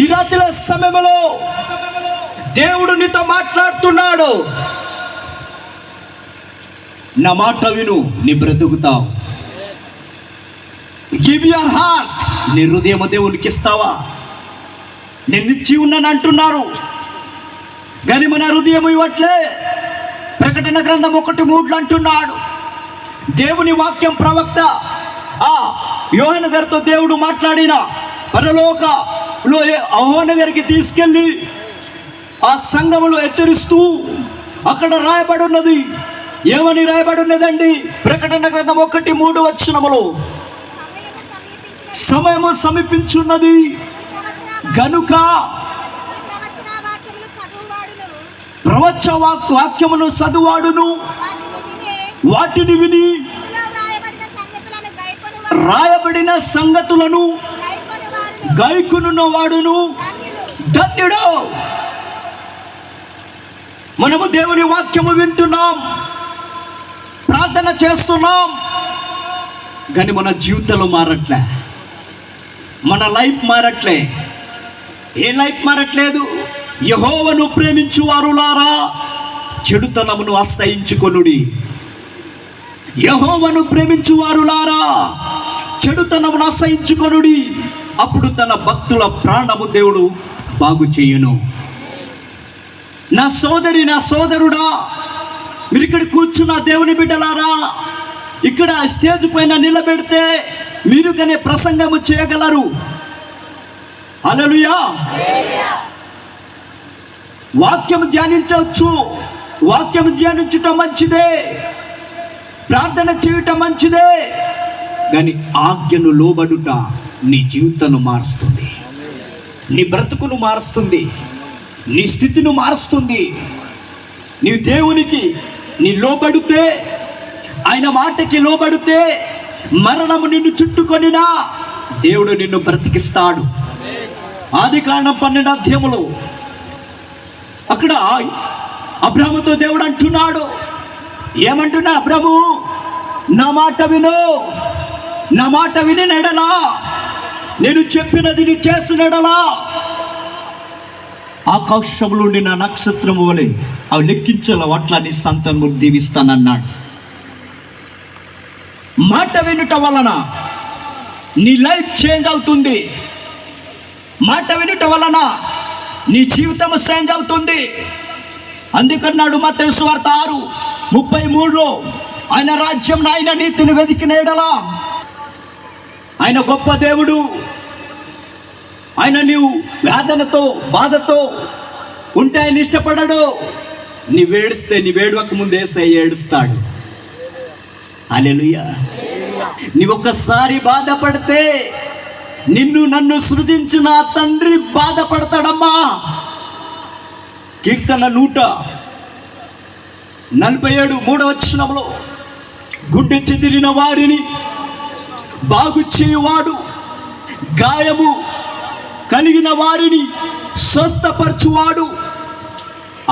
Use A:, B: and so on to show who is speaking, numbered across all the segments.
A: ఈ రాత్రి సమయంలో దేవుడు నీతో మాట్లాడుతున్నాడు. నా మాట విను, నీ బ్రతుకుతావు. గివ్ యువర్ హార్ట్, నీ హృదయం దేవునికి ఇస్తావా? నేను ఇచ్చి ఉన్నాను అంటున్నారు కానీ మన హృదయం ఇవ్వట్లే. ప్రకటన గ్రంథం 1:3 అంటున్నాడు. దేవుని వాక్యం ప్రవక్త యోహాను గారితో దేవుడు మాట్లాడిన పరలోకలో యోహాను గారికి తీసుకెళ్ళి ఆ సంఘములో హెచ్చరిస్తూ అక్కడ రాయబడి ఉన్నది. ఏమని రాయబడి ఉన్నదండి? ప్రకటన గ్రంథం 1:3 సమయము సమీపించున్నది గనుక ప్రవచన వాక్యమును చదువాడును వాటిని విని రాయబడిన సంగతులను గైకొనున్న వాడును ధన్యుడు. మనము దేవుని వాక్యము వింటున్నాం, ప్రార్థన చేస్తున్నాం, కానీ మన జీవితాలు మారట్లే, మన లైఫ్ మారట్లే. ఏ లైఫ్ మారట్లేదు? యెహోవాను ప్రేమించు వారులారా చెడుతనమును అసహించుకొనుడి. యెహోవాను ప్రేమించు వారులారా చెడుతనమును అసహించుకొనుడి, అప్పుడు తన భక్తుల ప్రాణము దేవుడు బాగు చేయును. నా సోదరి, నా సోదరుడా, మీరు ఇక్కడ కూర్చున్న దేవుని బిడ్డలారా, ఇక్కడ స్టేజ్ పైన నిలబెడితే మీరు కానీ ప్రసంగము చేయగలరు. హల్లెలూయా. వాక్యం ధ్యానించవచ్చు, వాక్యం ధ్యానించటం మంచిదే, ప్రార్థన చేయటం మంచిదే, కానీ ఆజ్ఞను లోబడుట నీ జీవితాన్ని మారుస్తుంది, నీ బ్రతుకును మారుస్తుంది, నీ స్థితిని మారుస్తుంది. నీవు దేవునికి నీ లోబడితే, ఆయన మాటకి లోబడితే మరణము నిన్ను చుట్టుకొనినా దేవుడు నిన్ను బ్రతికిస్తాడు. ఆదికాండం 12 అక్కడ అబ్రాహాముతో దేవుడు అంటున్నాడు. ఏమంటున్నా? అబ్రాహాము, నా మాట విను, నా మాట విని నెడలా, నేను చెప్పినది నీ చేసిన నెడలా ఆకాశంలో ఉండిన నక్షత్రము వలె అవి లెక్కించాల వాట్ల నీ సంతానము దీవిస్తానన్నాడు. మాట వినుట వలన నీ లైఫ్ చేంజ్ అవుతుంది. మాట వినుట వలన నీ జీవితం చేంజ్ అవుతుంది. అందుకన్నాడు మత్తయి సువార్త 6:33 ఆయన రాజ్యం, ఆయన నీతిని వెతికిన యెడల ఆయన గొప్ప దేవుడు. ఆయన నీవు వేదనతో బాధతో ఉంటే ఆయన ఇష్టపడడు. నీవేడిస్తే, నీ వేడవక ముందే ఏడుస్తాడు. హల్లెలూయా. నీవొక్కసారి బాధపడితే నిన్ను నన్ను సృజించిన తండ్రి బాధపడతాడమ్మా. కీర్తన 147:3 గుండె చెదిరిన వారిని బాగు చేయువాడు, గాయము కలిగిన వారిని స్వస్థపరచువాడు.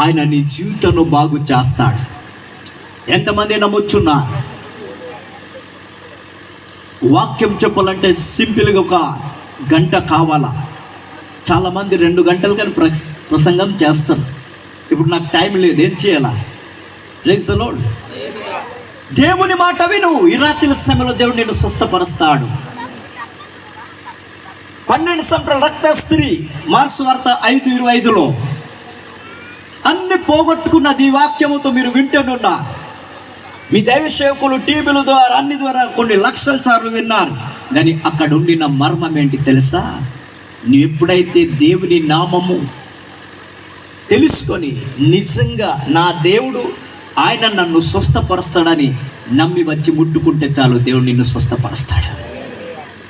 A: ఆయన నీ జీవితాన్ని బాగు చేస్తాడు. ఎంతమంది నమ్మొచ్చున్నారు? వాక్యం చెప్పాలంటే సింపుల్గా 1 గంట కావాలా. చాలామంది 2 గంటలు కానీ ప్రసంగం చేస్తారు. ఇప్పుడు నాకు టైం లేదు, ఏం చేయాలా? Praise the Lord. దేవుని మాట విను. ఈ రాత్రి సమయంలో దేవుడు నిన్ను స్వస్థపరుస్తాడు. 12 సంవత్సరాల రక్త స్త్రీ, మార్క్స్ వార్త 5:25 అన్ని పోగొట్టుకున్నది ఈ వాక్యముతో మీరు వింటున్నా. మీ దైవ సేవకులు టీవీల ద్వారా అన్ని ద్వారా కొన్ని లక్షల సార్లు విన్నారు, కానీ అక్కడ ఉండిన మర్మం ఏంటి తెలుసా? నువ్వు ఎప్పుడైతే దేవుని నామము తెలుసుకొని నిజంగా నా దేవుడు ఆయన నన్ను స్వస్థపరుస్తాడని నమ్మి వచ్చి ముట్టుకుంటే చాలు, దేవుడు నిన్ను స్వస్థపరుస్తాడు.